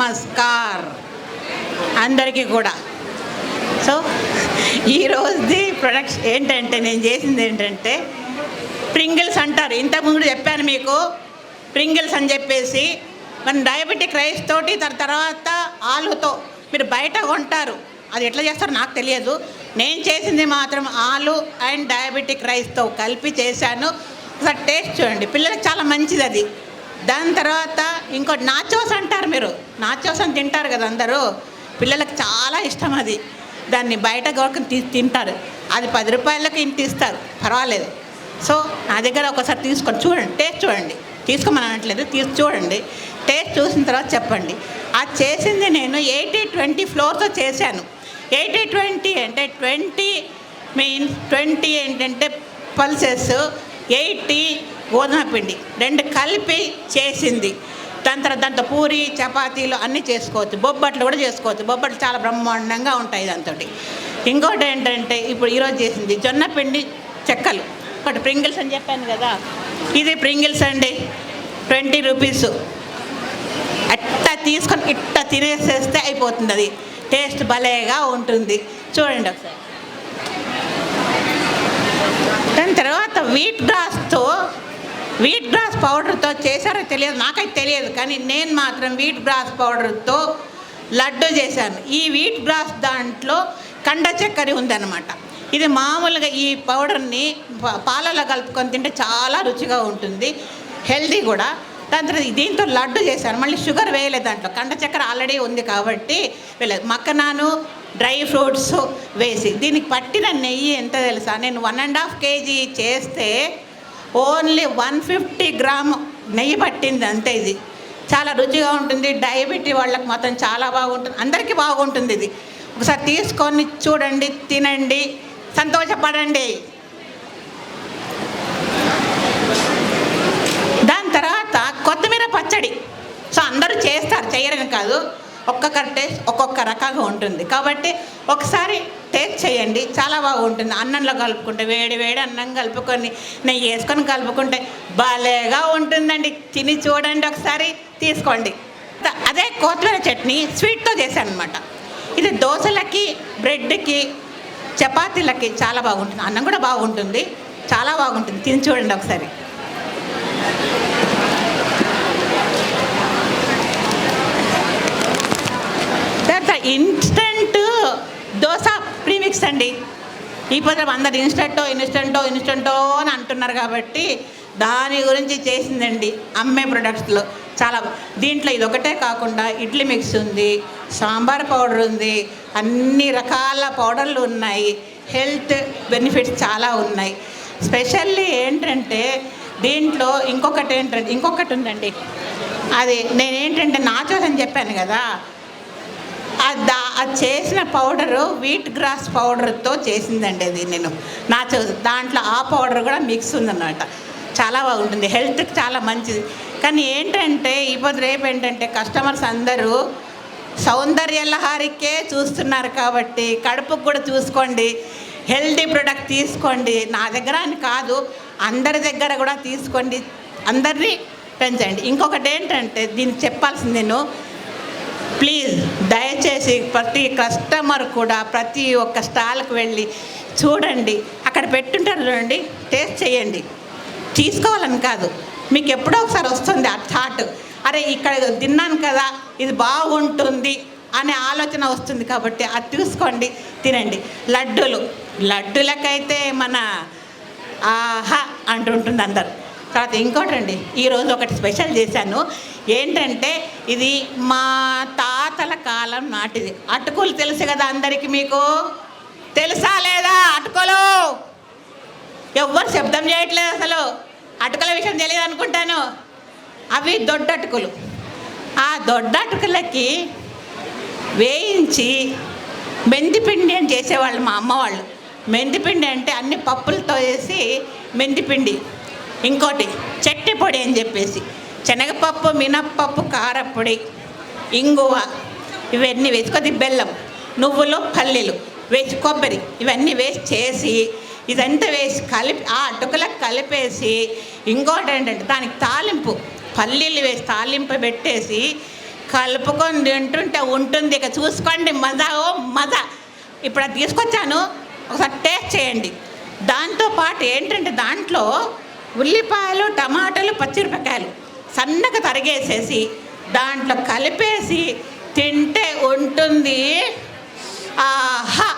నమస్కార్ అందరికీ కూడా. So ఈరోజుది products ఏంటంటే నేను చేసింది ఏంటంటే ప్రింగిల్స్ అంటారు. ఇంతకుముందు చెప్పాను మీకు ప్రింగిల్స్ అని చెప్పేసి మన డయాబెటిక్ రైస్ తోటి తర్వాత ఆలుతో మీరు బయట కొంటారు. అది ఎట్లా చేస్తారో నాకు తెలియదు. నేను చేసింది మాత్రం ఆలు అండ్ డయాబెటిక్ రైస్తో కలిపి చేశాను. ఒకసారి టేస్ట్ చూడండి, పిల్లలకి చాలా మంచిది అది. దాని తర్వాత ఇంకోటి నాచోస్ అంటారు. మీరు నాచోస్ అని తింటారు కదా అందరూ, పిల్లలకు చాలా ఇష్టం అది. దాన్ని బయట కొనుక్కొని తింటారు. అది 10 రూపాయలకు ఇంటి ఇస్తారు, పర్వాలేదు. సో నా దగ్గర ఒకసారి తీసుకొని చూడండి, టేస్ట్ చూడండి. తీసుకోమని అనట్లేదు, చూడండి. టేస్ట్ చూసిన తర్వాత చెప్పండి. అది చేసింది నేను 80-20 ఫ్లోర్తో చేశాను. 80-20 అంటే 20 మీన్స్ 20 ఏంటంటే పల్సెస్, 80 గోధుమ పిండి, 2 కలిపి చేసింది. దాని తర్వాత దాంతో పూరి చపాతీలు అన్నీ చేసుకోవచ్చు, బొబ్బట్లు కూడా చేసుకోవచ్చు. బొబ్బట్లు చాలా బ్రహ్మాండంగా ఉంటాయి దాంతో. ఇంకోటి ఏంటంటే ఇప్పుడు ఈరోజు చేసింది జొన్న పిండి చెక్కలు. ఒకటి ప్రింగిల్స్ అని చెప్పాను కదా, ఇది ప్రింగిల్స్ అండి. 20 రూపీస్. అట్టా తీసుకొని ఇట్టా తినేసేస్తే అయిపోతుంది. అది టేస్ట్ భలేగా ఉంటుంది. చూడండి ఒకసారి. దాని తర్వాత వీట్ గ్రాస్ పౌడర్తో చేశారో తెలియదు, నాకైతే తెలియదు. కానీ నేను మాత్రం వీట్ గ్రాస్ పౌడర్తో లడ్డు చేశాను. ఈ వీట్ గ్రాస్ దాంట్లో కండ చక్కెర ఉందన్నమాట. ఇది మామూలుగా ఈ పౌడర్ని పాలలో కలుపుకొని తింటే చాలా రుచిగా ఉంటుంది, హెల్దీ కూడా. దాని తర్వాత దీంతో లడ్డు చేశాను. మళ్ళీ షుగర్ వేయలేదు దాంట్లో, కండ చక్కెర ఆల్రెడీ ఉంది కాబట్టి వేయలేదు. మక్కనాను డ్రై ఫ్రూట్స్ వేసి దీనికి పట్టిన నెయ్యి ఎంత తెలుసా? నేను 1.5 kg చేస్తే ఓన్లీ 150 గ్రామ్ నెయ్యి పట్టింది అంతే. ఇది చాలా రుచిగా ఉంటుంది. డయాబెటీ వాళ్ళకి మాత్రం చాలా బాగుంటుంది, అందరికీ బాగుంటుంది. ఇది ఒకసారి తీసుకొని చూడండి, తినండి, సంతోషపడండి. దాని తర్వాత కొత్తిమీర పచ్చడి. సో అందరూ చేస్తారు, చేయరని కాదు, ఒక్కొక్కరి టేస్ట్ ఒక్కొక్క రకంగా ఉంటుంది. కాబట్టి ఒకసారి టేస్ట్ చేయండి, చాలా బాగుంటుంది. అన్నంలో కలుపుకుంటే, వేడి వేడి అన్నం కలుపుకొని నెయ్యి వేసుకొని కలుపుకుంటే భలేగా ఉంటుందండి. తిని చూడండి, ఒకసారి తీసుకోండి. అదే కొత్తిమీర చట్నీ స్వీట్తో చేశాను అనమాట. ఇది దోశలకి, బ్రెడ్కి, చపాతీలకి చాలా బాగుంటుంది. అన్నం కూడా బాగుంటుంది, చాలా బాగుంటుంది. తిని చూడండి ఒకసారి. ఇన్స్టెంట్ దోశ ప్రీమిక్స్ అండి. ఈ పదం అందరు ఇన్స్టెంటో అని అంటున్నారు కాబట్టి దాని గురించి చేసిందండి. అమ్మే ప్రొడక్ట్స్లో చాలా. దీంట్లో ఇది ఒకటే కాకుండా ఇడ్లీ మిక్స్ ఉంది, సాంబార్ పౌడర్ ఉంది, అన్ని రకాల పౌడర్లు ఉన్నాయి. హెల్త్ బెనిఫిట్స్ చాలా ఉన్నాయి. స్పెషల్లీ ఏంటంటే దీంట్లో ఇంకొకటి ఉందండి. అది నేనేంటంటే నాచోస్ అని చెప్పాను కదా, అది చేసిన పౌడరు వీట్ గ్రాస్ పౌడర్తో చేసిందండి. అది నేను దాంట్లో ఆ పౌడర్ కూడా మిక్స్ ఉందన్నమాట. చాలా బాగుంటుంది, హెల్త్కి చాలా మంచిది. కానీ ఏంటంటే ఇప్పుడు రేపు ఏంటంటే కస్టమర్స్ అందరూ సౌందర్యలహారికే చూస్తున్నారు కాబట్టి కడుపుకు కూడా చూసుకోండి, హెల్తీ ప్రొడక్ట్ తీసుకోండి. నా దగ్గర అని కాదు, అందరి దగ్గర కూడా తీసుకోండి, అందరినీ పెంచండి. ఇంకొకటి ఏంటంటే దీనికి చెప్పాల్సింది, నేను ప్లీజ్ దయచేసి ప్రతి కస్టమర్ కూడా ప్రతి ఒక్క స్టాల్కి వెళ్ళి చూడండి, అక్కడ పెట్టుంటారు చూడండి, టేస్ట్ చేయండి. తీసుకోవాలని కాదు, మీకు ఎప్పుడో ఒకసారి వస్తుంది ఆ థాట్, అరే ఇక్కడ తిన్నాను కదా ఇది బాగుంటుంది అనే ఆలోచన వస్తుంది. కాబట్టి అది తీసుకోండి, తినండి. లడ్డులకైతే మన ఆహా అంటుంటుంది అందరు. తర్వాత ఇంకోటి అండి, ఈరోజు ఒకటి స్పెషల్ చేశాను. ఏంటంటే ఇది మా తాతల కాలం నాటిది. అటుకులు తెలుసు కదా అందరికీ, మీకు తెలుసా లేదా? అటుకులు ఎవ్వరు శబ్దం చేయట్లేదు అసలు. అటుకుల విషయం తెలియదు అనుకుంటాను. అవి దొడ్డటుకులు. ఆ దొడ్డటుకులకి వేయించి మెంతిపిండి అని చేసేవాళ్ళు మా అమ్మ వాళ్ళు. మెంతిపిండి అంటే అన్ని పప్పులతో వేసి మెంతిపిండి, ఇంకోటి చట్నీ పొడి అని చెప్పేసి, శనగపప్పు, మినప్పప్పు, కారపొడి, ఇంగువ, ఇవన్నీ వేసి కొద్ది బెల్లం, నువ్వులు, పల్లీలు వేసి, కొబ్బరి, ఇవన్నీ వేసి చేసి ఇదంతా వేసి కలిపి ఆ అటుకులకు కలిపేసి, ఇంకోటి ఏంటంటే దానికి తాలింపు, పల్లీలు వేసి తాలింపు పెట్టేసి కలుపుకొని తింటుంటే ఉంటుంది. ఇక చూసుకోండి, మజా ఓ మజా. ఇప్పుడు అది తీసుకొచ్చాను, ఒకసారి టేస్ట్ చేయండి. దాంతోపాటు ఏంటంటే దాంట్లో ఉల్లిపాయలు, టమాటాలు, పచ్చిమిరపకాయలు సన్నగా తరిగేసేసి దాంట్లో కలిపేసి తింటే ఉంటుంది. ఆహా!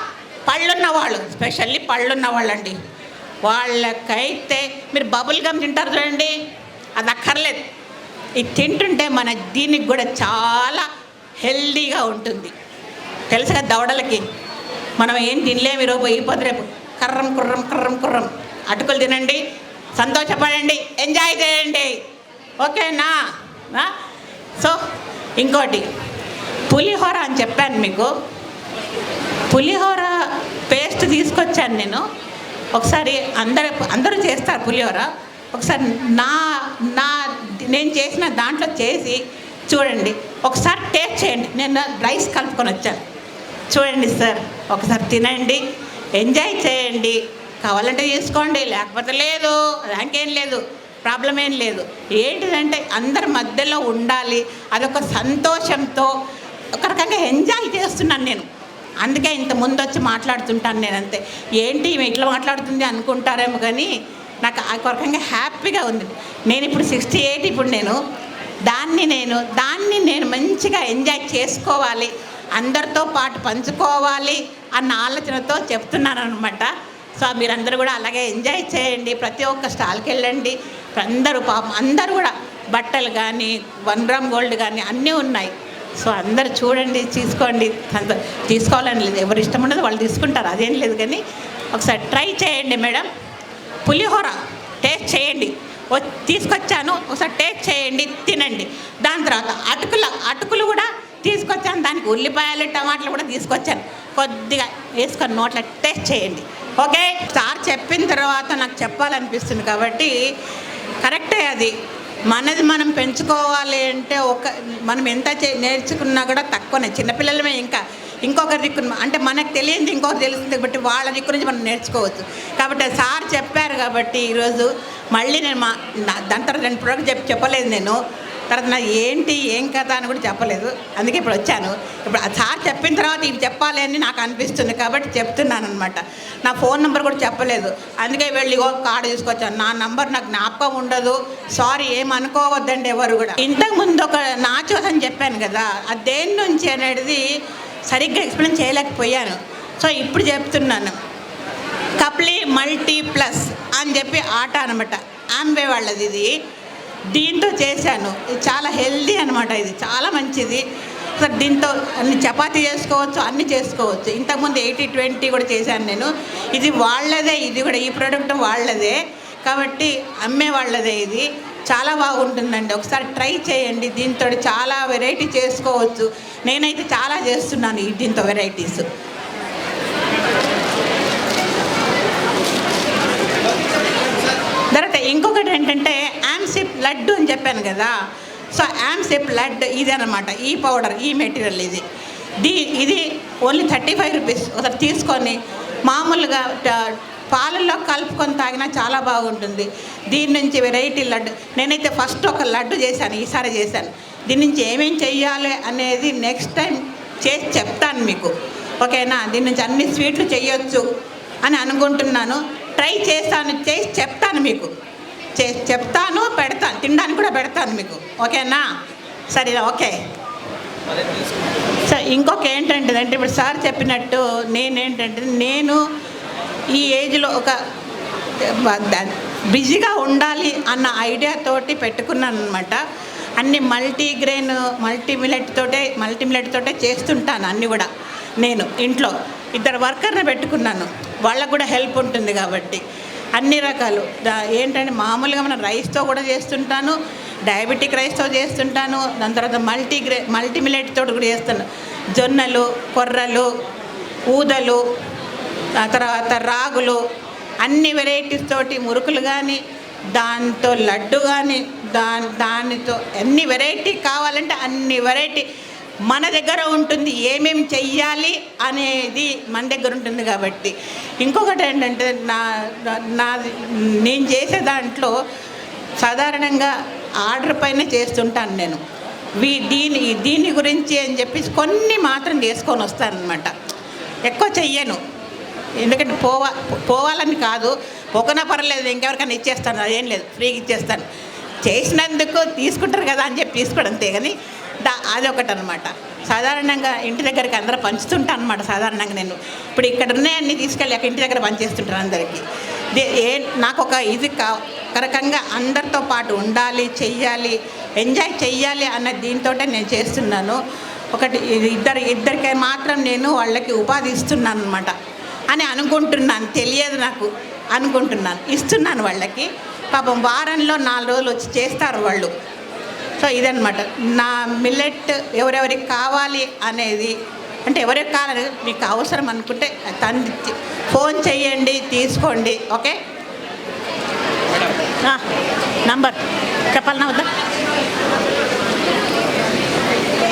పళ్ళున్న వాళ్ళు, స్పెషల్లీ పళ్ళున్న వాళ్ళండి, వాళ్ళకైతే మీరు బబుల్ గమ్ తింటారు చూడండి, అది అక్కర్లేదు. ఇది తింటుంటే మన దీనికి కూడా చాలా హెల్దీగా ఉంటుంది. తెలుసు కదా దవడలకి. మనం ఏం తినలేము ఈరోజు, అయిపోతుంది రేపు. కర్రం కుర్రం కర్రం కుర్రం అటుకులు తినండి, సంతోషపడండి, ఎంజాయ్ చేయండి. ఓకేనా? సో ఇంకోటి పులిహోర అని చెప్పాను మీకు. పులిహోర పేస్ట్ తీసుకొచ్చాను నేను. ఒకసారి అందరూ చేస్తారు పులిహోర. ఒకసారి నేను చేసిన దాంట్లో చేసి చూడండి, ఒకసారి టేస్ట్ చేయండి. నేను రైస్ కలుపుకొని వచ్చాను, చూడండి సార్, ఒకసారి తినండి, ఎంజాయ్ చేయండి. కావాలంటే తీసుకోండి, లేకపోతే లేదు, దానికేం లేదు, ప్రాబ్లం ఏం లేదు. ఏంటిదంటే అందరి మధ్యలో ఉండాలి, అదొక సంతోషంతో ఒక రకంగా ఎంజాయ్ చేస్తున్నాను నేను. అందుకే ఇంత ముందు వచ్చి మాట్లాడుతుంటాను నేను. అంతే, ఏంటి ఈమె ఇట్లా మాట్లాడుతుంది అనుకుంటారేమో, కానీ నాకు ఒక రకంగా హ్యాపీగా ఉంది. నేను ఇప్పుడు 68, ఇప్పుడు దాన్ని నేను మంచిగా ఎంజాయ్ చేసుకోవాలి, అందరితో పాటు పంచుకోవాలి అన్న ఆలోచనతో చెప్తున్నాను అనమాట. సో మీరందరూ కూడా అలాగే ఎంజాయ్ చేయండి. ప్రతి ఒక్క స్టాల్కి వెళ్ళండి. అందరూ కూడా బట్టలు కానీ 1 గ్రామ్ గోల్డ్ కానీ అన్నీ ఉన్నాయి. సో అందరు చూడండి, తీసుకోవాలని లేదు, ఎవరు ఇష్టం ఉండదు వాళ్ళు తీసుకుంటారు, అదేం లేదు. కానీ ఒకసారి ట్రై చేయండి మేడం, పులిహోర టేస్ట్ చేయండి. తీసుకొచ్చాను, ఒకసారి టేస్ట్ చేయండి, తినండి. దాని తర్వాత అటుకులు కూడా తీసుకొచ్చాను, దానికి ఉల్లిపాయలు, టమాటాలు కూడా తీసుకొచ్చాను. కొద్దిగా వేసుకొని నోట్ల టేస్ట్ చేయండి. ఓకే, సార్ చెప్పిన తర్వాత నాకు చెప్పాలనిపిస్తుంది కాబట్టి కరెక్టే. అది మనది మనం పెంచుకోవాలి అంటే మనం ఎంత నేర్చుకున్నా కూడా తక్కువనే. చిన్నపిల్లలమే, ఇంకొకరి దిక్కు అంటే మనకు తెలియంది ఇంకొకరు తెలుస్తుంది కాబట్టి వాళ్ళ దిక్కు నుంచి మనం నేర్చుకోవచ్చు. కాబట్టి సార్ చెప్పారు కాబట్టి ఈరోజు మళ్ళీ నేను దాని తర్వాత 2 ప్రోడక్ట్ చెప్పలేదు నేను. తర్వాత నా ఏంటి ఏం కదా అని కూడా చెప్పలేదు, అందుకే ఇప్పుడు వచ్చాను. ఇప్పుడు సార్ చెప్పిన తర్వాత ఇవి చెప్పాలి అని నాకు అనిపిస్తుంది కాబట్టి చెప్తున్నాను అనమాట. నా ఫోన్ నెంబర్ కూడా చెప్పలేదు, అందుకే వెళ్ళి కార్డు తీసుకొచ్చాను. నా నంబర్ నాకు జ్ఞాపకం ఉండదు, సారీ, ఏమనుకోవద్దండి ఎవరు కూడా. ఇంతకుముందు ఒక నాచోస్ అని చెప్పాను కదా, అది దేని నుంచి అనేది సరిగ్గా ఎక్స్ప్లెయిన్ చేయలేకపోయాను. సో ఇప్పుడు చెప్తున్నాను. కప్లీ మల్టీ ప్లస్ అని చెప్పి ఆట అనమాట, ఆంబే వాళ్ళది. దీంతో చేశాను, ఇది చాలా హెల్దీ అనమాట, ఇది చాలా మంచిది. సార్ దీంతో అన్ని చపాతీ చేసుకోవచ్చు, అన్నీ చేసుకోవచ్చు. ఇంతకుముందు 80-20 కూడా చేశాను నేను. ఇది వాళ్ళదే, ఇది కూడా ఈ ప్రోడక్ట్ వాళ్ళదే కాబట్టి అమ్మే వాళ్ళదే. ఇది చాలా బాగుంటుందండి, ఒకసారి ట్రై చేయండి. దీంతో చాలా వెరైటీ చేసుకోవచ్చు. నేనైతే చాలా చేస్తున్నాను దీంతో వెరైటీస్. తర్వాత ఇంకొకటి ఏంటంటే యామ్సిప్ లడ్డు అని చెప్పాను కదా. సో యామ్సిప్ లడ్డు ఇదనమాట, ఈ పౌడర్, ఈ మెటీరియల్ ఇది ఓన్లీ 35 రూపీస్. ఒకసారి తీసుకొని మామూలుగా పాలల్లో కలుపుకొని తాగినా చాలా బాగుంటుంది. దీని నుంచి వెరైటీ లడ్డు, నేనైతే ఫస్ట్ ఒక లడ్డు చేశాను, ఈసారి చేశాను. దీని నుంచి ఏమేమి చెయ్యాలి అనేది నెక్స్ట్ టైం చేసి చెప్తాను మీకు, ఓకేనా? దీని నుంచి అన్ని స్వీట్లు చేయొచ్చు అని అనుకుంటున్నాను. ట్రై చేస్తాను, చేసి చెప్తాను మీకు, చెప్తాను, పెడతాను, తినడానికి కూడా పెడతాను మీకు, ఓకేనా? సరే, ఓకే. సో ఇంకొక ఏంటంటే ఇప్పుడు సార్ చెప్పినట్టు నేను ఈ ఏజ్లో ఒక బిజీగా ఉండాలి అన్న ఐడియాతోటి పెట్టుకున్నాను అనమాట. అన్ని మల్టీగ్రెయిన్ మల్టీమిలెట్ తోటే చేస్తుంటాను అన్నీ కూడా. నేను ఇంట్లో 2 వర్కర్ని పెట్టుకున్నాను, వాళ్ళకు కూడా హెల్ప్ ఉంటుంది కాబట్టి. అన్ని రకాలు ఏంటంటే మామూలుగా మనం రైస్తో కూడా చేస్తుంటాను, డయాబెటిక్ రైస్తో చేస్తుంటాను, దాని తర్వాత మల్టీమిలెట్ తోటి కూడా చేస్తాను. జొన్నలు, కొర్రలు, ఊదలు, తర్వాత రాగులు, అన్ని వెరైటీస్ తోటి మురుకులు కానీ, దాంతో లడ్డు కానీ, దానితో అన్ని వెరైటీ కావాలంటే అన్ని వెరైటీ మన దగ్గర ఉంటుంది. ఏమేమి చెయ్యాలి అనేది మన దగ్గర ఉంటుంది కాబట్టి. ఇంకొకటి ఏంటంటే నేను చేసే దాంట్లో సాధారణంగా ఆర్డర్ పైన చేస్తుంటాను నేను. దీని గురించి అని చెప్పేసి కొన్ని మాత్రం చేసుకొని వస్తానన్నమాట. ఎక్కువ చెయ్యను, ఎందుకంటే పోవాలని కాదు, పోకనా పర్లేదు, ఇంకెవరికైనా ఇచ్చేస్తాను, అదేం లేదు, ఫ్రీగా ఇచ్చేస్తాను. చేసినందుకు తీసుకుంటారు కదా అని చెప్పి తీసుకోవడం అంతే. కానీ అదొకటి అనమాట. సాధారణంగా ఇంటి దగ్గరికి అందరూ పంచుతుంటాను అనమాట. సాధారణంగా నేను ఇప్పుడు ఇక్కడ ఉన్నాయన్నీ తీసుకెళ్ళి అక్కడ ఇంటి దగ్గర పంచేస్తుంటాను అందరికీ. నాకు ఒక ఇది రకంగా అందరితో పాటు ఉండాలి, చెయ్యాలి, ఎంజాయ్ చెయ్యాలి అన్న దీంతో నేను చేస్తున్నాను. ఒకటి ఇద్దరికి మాత్రం నేను వాళ్ళకి ఉపాధి ఇస్తున్నాను అనమాట అని అనుకుంటున్నాను. తెలియదు నాకు, అనుకుంటున్నాను, ఇస్తున్నాను వాళ్ళకి. పాపం వారంలో 4 రోజులు వచ్చి చేస్తారు వాళ్ళు. సో ఇదనమాట నా మిల్లెట్. ఎవరెవరికి కావాలి అనేది, అంటే ఎవరికి కావాలి మీకు అవసరం అనుకుంటే ఫోన్ చేయండి, తీసుకోండి. ఓకే, నంబర్ చెప్పాలన్నా వద్దా?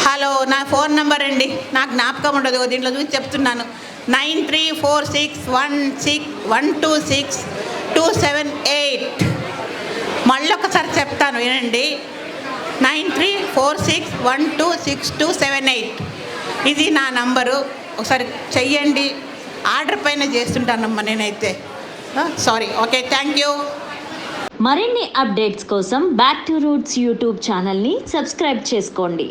హలో, నా ఫోన్ నెంబర్ అండి, నాకు జ్ఞాపకం ఉండదు, దీంట్లో చూసి చెప్తున్నాను. 9346126278. మళ్ళీ ఒకసారి చెప్తాను వినండి, 9346126278. ఇది నా నంబరు. ఒకసారి చెయ్యండి. ఆర్డర్ పైన చేస్తుంటానమ్మా నేనైతే. సారీ. Okay, thank you. మరిన్ని అప్డేట్స్ కోసం బ్యాక్ టు రూట్స్ యూట్యూబ్ ఛానల్ని సబ్స్క్రైబ్ చేసుకోండి.